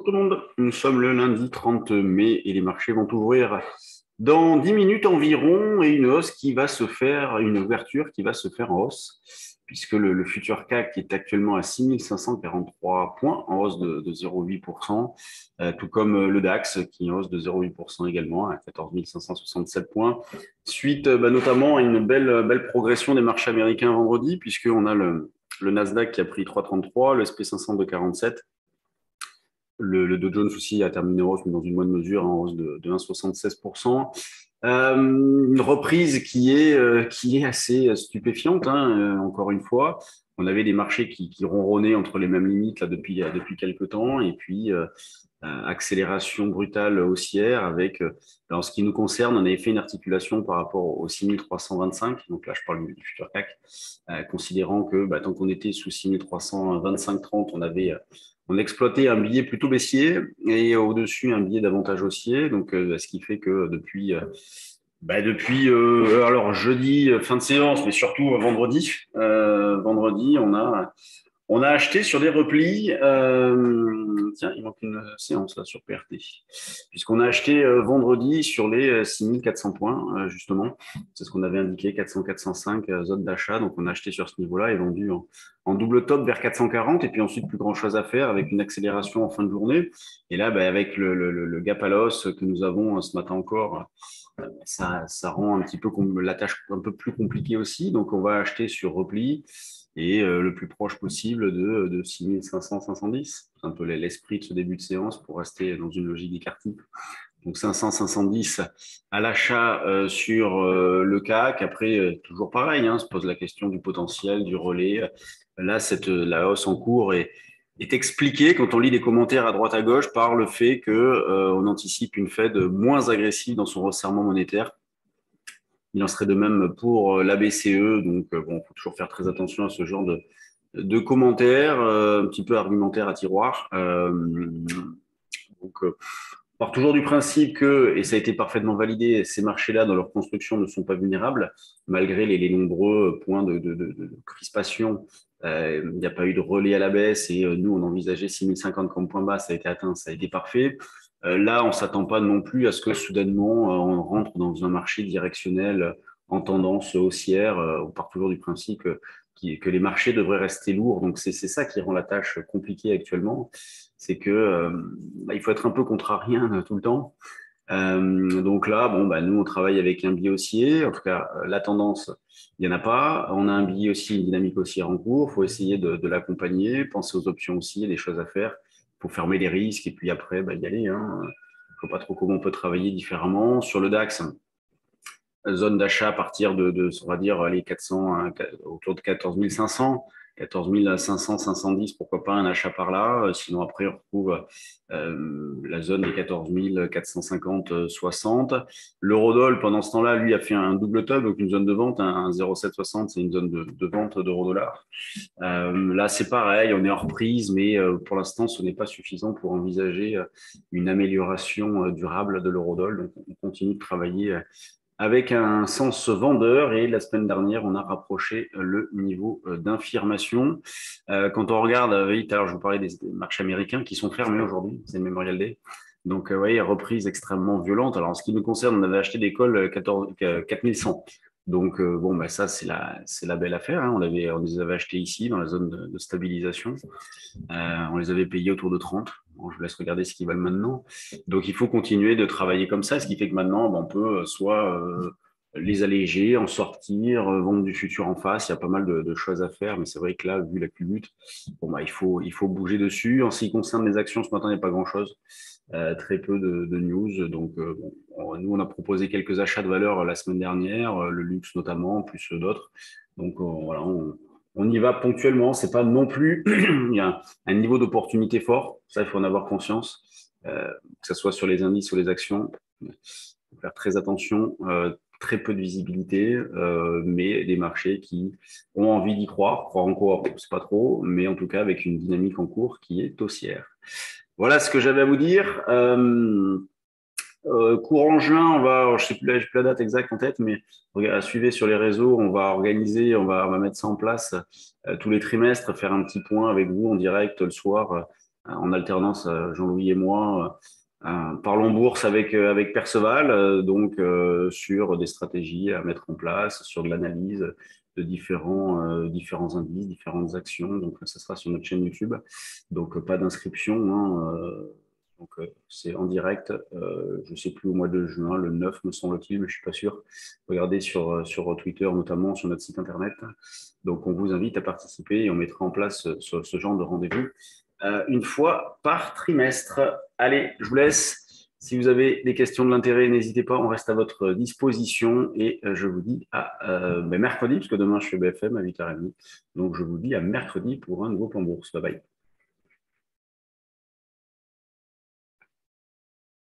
Tout le monde, nous sommes le lundi 30 mai et les marchés vont ouvrir dans 10 minutes environ et une ouverture qui va se faire en hausse puisque le futur CAC est actuellement à 6543 points en hausse de 0,8%, tout comme le DAX qui est en hausse de 0,8% également à 14 567 points, suite notamment à une belle progression des marchés américains vendredi puisqu'on a le Nasdaq qui a pris 3,33, le SP500 de 47. Le Dow Jones aussi a terminé en hausse, mais dans une bonne mesure, en hausse de 1,76%. Une reprise qui est assez stupéfiante, hein, encore une fois. On avait des marchés qui ronronnaient entre les mêmes limites là, depuis quelques temps, et puis accélération brutale haussière avec, en ce qui nous concerne, on avait fait une articulation par rapport au 6325, donc là je parle du futur CAC, considérant que tant qu'on était sous 6325,30, on exploitait un billet plutôt baissier et au-dessus un billet davantage haussier, donc ce qui fait que depuis alors jeudi fin de séance, mais surtout vendredi, on a acheté sur des replis. Tiens, il manque une séance là sur PRT. Puisqu'on a acheté vendredi sur les 6400 points, justement. C'est ce qu'on avait indiqué, 400-405 zone d'achat. Donc on a acheté sur ce niveau-là et vendu en double top vers 440. Et puis ensuite, plus grand-chose à faire avec une accélération en fin de journée. Et là, avec le gap à l'os que nous avons ce matin encore, ça rend un petit peu la tâche un peu plus compliquée aussi. Donc on va acheter sur repli et le plus proche possible de 6500-510. C'est un peu l'esprit de ce début de séance pour rester dans une logique d'écart-type. Donc 500-510 à l'achat sur le CAC. Après, toujours pareil, hein, se pose la question du potentiel, du relais. Là, la hausse en cours est expliquée quand on lit des commentaires à droite à gauche par le fait qu'on anticipe une Fed moins agressive dans son resserrement monétaire. Il en serait de même pour la BCE. Donc, il faut toujours faire très attention à ce genre de commentaires, un petit peu argumentaires à tiroir. Donc, on part toujours du principe que, et ça a été parfaitement validé, ces marchés-là, dans leur construction, ne sont pas vulnérables, malgré les nombreux points de crispation. Il n'y a pas eu de relais à la baisse et nous, on envisageait 6050 comme point bas, ça a été atteint, ça a été parfait. Là, on ne s'attend pas non plus à ce que soudainement, on rentre dans un marché directionnel en tendance haussière. On part toujours du principe que les marchés devraient rester lourds. Donc, c'est ça qui rend la tâche compliquée actuellement. C'est que il faut être un peu contrarien tout le temps. Donc là, nous, on travaille avec un biais haussier. En tout cas, la tendance, il n'y en a pas. On a un biais aussi, une dynamique haussière en cours. Il faut essayer de l'accompagner, penser aux options aussi, il y a des choses à faire pour fermer les risques et puis après, y aller. Hein. Il ne faut pas trop comment on peut travailler différemment. Sur le DAX, zone d'achat à partir on va dire, les 400, hein, autour de 14 500. 14 500, 510, pourquoi pas un achat par là. Sinon, après, on retrouve la zone des 14 450, 60. L'eurodoll, pendant ce temps-là, lui, a fait un double top, donc une zone de vente, un 0,760, c'est une zone de vente d'euro-dollar. Là, c'est pareil, on est en reprise, mais pour l'instant, ce n'est pas suffisant pour envisager une amélioration durable de l'eurodoll. Donc, on continue de travailler avec un sens vendeur. Et la semaine dernière, on a rapproché le niveau d'infirmation. Quand on regarde, oui, tout à l'heure, je vous parlais des marchés américains qui sont fermés aujourd'hui, c'est le Memorial Day. Donc, oui, reprise extrêmement violente. Alors, en ce qui nous concerne, on avait acheté des calls 4100. Donc, ça, c'est la belle affaire. Hein. On les avait achetés ici, dans la zone de stabilisation. On les avait payés autour de 30. Bon, je vous laisse regarder ce qu'ils valent maintenant. Donc, il faut continuer de travailler comme ça, ce qui fait que maintenant, on peut soit les alléger, en sortir, vendre du futur en face. Il y a pas mal de choses à faire, mais c'est vrai que là, vu la culbute, il faut bouger dessus. En ce qui concerne les actions, ce matin, il n'y a pas grand-chose. Très peu de news. Donc, nous, on a proposé quelques achats de valeur la semaine dernière, le luxe notamment, plus d'autres. Donc, voilà, on y va ponctuellement. C'est pas non plus. Il y a un niveau d'opportunité fort. Ça, il faut en avoir conscience. Que ce soit sur les indices ou les actions. Il faut faire très attention. Très peu de visibilité, mais des marchés qui ont envie d'y croire. Croire encore, c'est pas trop, mais en tout cas avec une dynamique en cours qui est haussière. Voilà ce que j'avais à vous dire. Courant juin, je sais plus, j'ai plus la date exacte en tête, mais suivez sur les réseaux, on va mettre ça en place tous les trimestres, faire un petit point avec vous en direct le soir, en alternance, Jean-Louis et moi, parlons bourse avec Perceval, sur des stratégies à mettre en place, sur de l'analyse de différents indices, différentes actions. Donc, ça sera sur notre chaîne YouTube. Donc, pas d'inscription, hein, c'est en direct, je ne sais plus, au mois de juin, le 9 me semble-t-il, mais je ne suis pas sûr. Regardez sur Twitter, notamment sur notre site internet. Donc, on vous invite à participer et on mettra en place ce genre de rendez-vous une fois par trimestre. Allez, je vous laisse. Si vous avez des questions de l'intérêt, n'hésitez pas, on reste à votre disposition et je vous dis à mercredi, parce que demain je fais BFM à 8h30. Donc, je vous dis à mercredi pour un nouveau plan bourse. Bye bye.